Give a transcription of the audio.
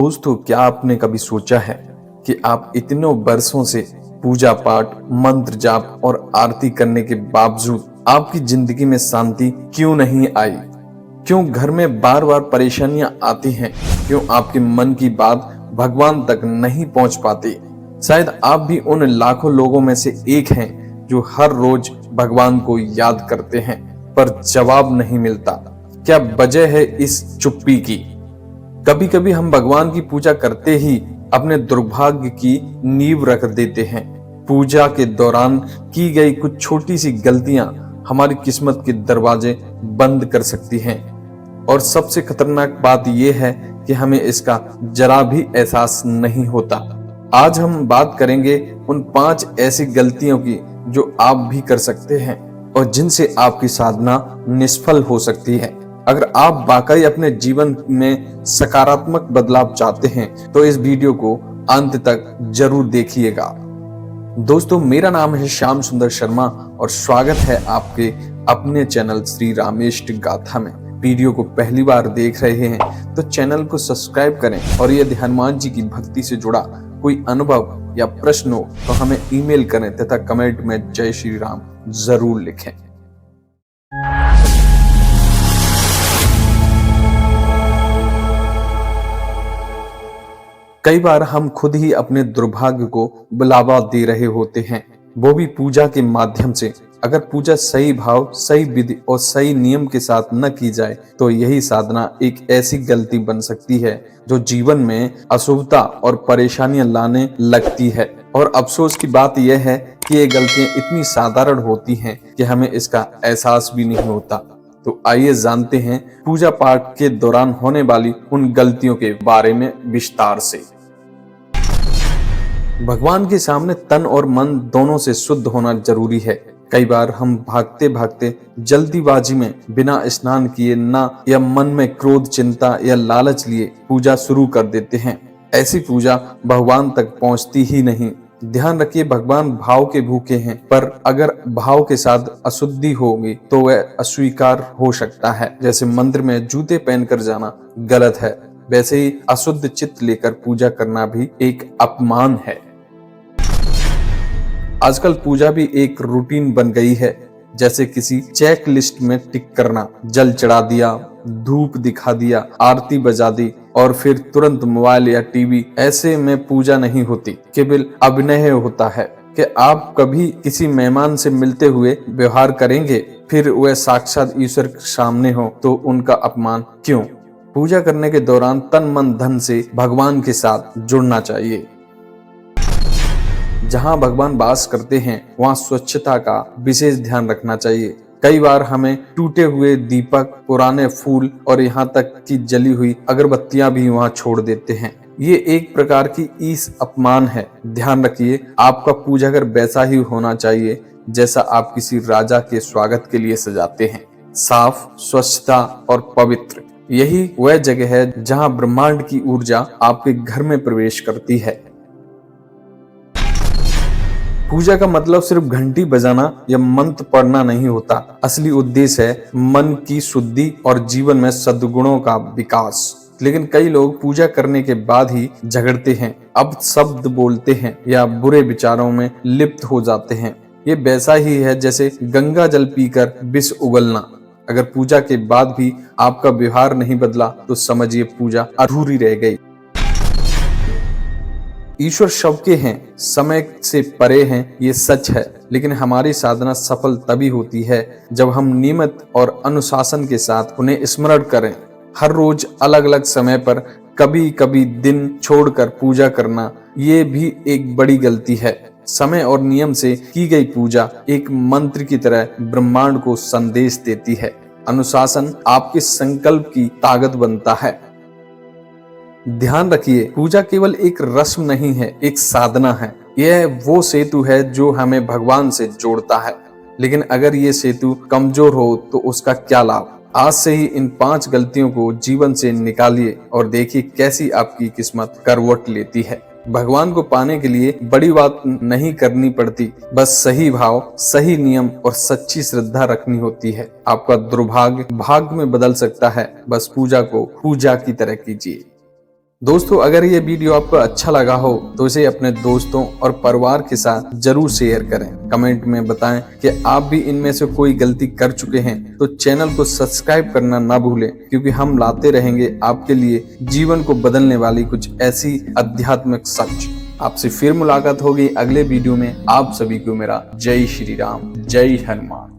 दोस्तों, क्या आपने कभी सोचा है कि आप इतनों बरसों से पूजा पाठ, मंत्र जाप और आरती करने के बावजूद आपकी जिंदगी में शांति क्यों नहीं आई? क्यों घर में बार बार परेशानियां आती हैं? क्यों आपके मन की बात भगवान तक नहीं पहुंच पाती? शायद आप भी उन लाखों लोगों में से एक हैं जो हर रोज भगवान को याद करते हैं पर जवाब नहीं मिलता। क्या वजह है इस चुप्पी की? कभी कभी हम भगवान की पूजा करते ही अपने दुर्भाग्य की नींव रख देते हैं। पूजा के दौरान की गई कुछ छोटी सी गलतियां हमारी किस्मत के दरवाजे बंद कर सकती हैं। और सबसे खतरनाक बात यह है कि हमें इसका जरा भी एहसास नहीं होता। आज हम बात करेंगे उन 5 ऐसी गलतियों की जो आप भी कर सकते हैं और जिनसे आपकी साधना निष्फल हो सकती है। अगर आप वाकई अपने जीवन में सकारात्मक बदलाव चाहते हैं तो इस वीडियो को अंत तक जरूर देखिएगा। दोस्तों, मेरा नाम है श्याम सुंदर शर्मा और स्वागत है आपके अपने चैनल श्री रामेष्ट गाथा में। वीडियो को पहली बार देख रहे हैं तो चैनल को सब्सक्राइब करें और यदि हनुमान जी की भक्ति से जुड़ा कोई अनुभव या प्रश्न हो तो हमें ईमेल करें तथा कमेंट में जय श्री राम जरूर लिखें। कई बार हम खुद ही अपने दुर्भाग्य को बुलावा दे रहे होते हैं, वो भी पूजा के माध्यम से। अगर पूजा सही भाव, सही विधि और सही नियम के साथ न की जाए तो यही साधना एक ऐसी गलती बन सकती है जो जीवन में अशुभता और परेशानियां लाने लगती है। और अफसोस की बात यह है कि ये गलतियां इतनी साधारण होती हैं कि हमें इसका एहसास भी नहीं होता। तो आइए जानते हैं पूजा पाठ के दौरान होने वाली उन गलतियों के बारे में विस्तार से। भगवान के सामने तन और मन दोनों से शुद्ध होना जरूरी है। कई बार हम भागते भागते जल्दीबाजी में बिना स्नान किए ना या मन में क्रोध, चिंता या लालच लिए पूजा शुरू कर देते हैं। ऐसी पूजा भगवान तक पहुंचती ही नहीं। ध्यान रखिए, भगवान भाव के भूखे हैं, पर अगर भाव के साथ अशुद्धि होगी तो वह अस्वीकार हो सकता है। जैसे मंदिर में जूते पहनकर जाना गलत है, वैसे ही अशुद्ध चित्त लेकर पूजा करना भी एक अपमान है। आजकल पूजा भी एक रूटीन बन गई है, जैसे किसी चेक लिस्ट में टिक करना। जल चढ़ा दिया, धूप दिखा दिया, आरती बजा दी और फिर तुरंत मोबाइल या टीवी। ऐसे में पूजा नहीं होती, केवल अभिनय होता है। कि आप कभी किसी मेहमान से मिलते हुए व्यवहार करेंगे, फिर वह साक्षात ईश्वर के सामने हो तो उनका अपमान क्यों? पूजा करने के दौरान तन मन धन से भगवान के साथ जुड़ना चाहिए। जहां भगवान वास करते हैं वहां स्वच्छता का विशेष ध्यान रखना चाहिए। कई बार हमें टूटे हुए दीपक, पुराने फूल और यहाँ तक कि जली हुई अगरबत्तियां भी वहां छोड़ देते हैं। ये एक प्रकार की ईस अपमान है। ध्यान रखिए, आपका पूजा घर वैसा ही होना चाहिए जैसा आप किसी राजा के स्वागत के लिए सजाते हैं। साफ, स्वच्छता और पवित्र, यही वह जगह है जहाँ ब्रह्मांड की ऊर्जा आपके घर में प्रवेश करती है। पूजा का मतलब सिर्फ घंटी बजाना या मंत्र पढ़ना नहीं होता। असली उद्देश्य है मन की शुद्धि और जीवन में सद्गुणों का विकास। लेकिन कई लोग पूजा करने के बाद ही झगड़ते हैं, अपशब्द बोलते हैं या बुरे विचारों में लिप्त हो जाते हैं। ये वैसा ही है जैसे गंगा जल पीकर विष उगलना। अगर पूजा के बाद भी आपका व्यवहार नहीं बदला तो समझिए पूजा अधूरी रह गई। ईश्वर सबके हैं, समय से परे हैं, ये सच है। लेकिन हमारी साधना सफल तभी होती है जब हम नियमित और अनुशासन के साथ उन्हें स्मरण करें। हर रोज अलग अलग समय पर, कभी कभी दिन छोड़कर पूजा करना, ये भी एक बड़ी गलती है। समय और नियम से की गई पूजा एक मंत्र की तरह ब्रह्मांड को संदेश देती है। अनुशासन आपके संकल्प की ताकत बनता है। ध्यान रखिए, पूजा केवल एक रस्म नहीं है, एक साधना है। यह वो सेतु है जो हमें भगवान से जोड़ता है। लेकिन अगर ये सेतु कमजोर हो तो उसका क्या लाभ? आज से ही इन 5 गलतियों को जीवन से निकालिए और देखिए कैसी आपकी किस्मत करवट लेती है। भगवान को पाने के लिए बड़ी बात नहीं करनी पड़ती, बस सही भाव, सही नियम और सच्ची श्रद्धा रखनी होती है। आपका दुर्भाग्य भाग्य में बदल सकता है। बस पूजा को पूजा की तरह कीजिए। दोस्तों, अगर ये वीडियो आपको अच्छा लगा हो तो इसे अपने दोस्तों और परिवार के साथ जरूर शेयर करें। कमेंट में बताएं कि आप भी इनमें से कोई गलती कर चुके हैं तो चैनल को सब्सक्राइब करना ना भूलें, क्योंकि हम लाते रहेंगे आपके लिए जीवन को बदलने वाली कुछ ऐसी आध्यात्मिक सच। आपसे फिर मुलाकात होगी अगले वीडियो में। आप सभी को मेरा जय श्री राम, जय हनुमान।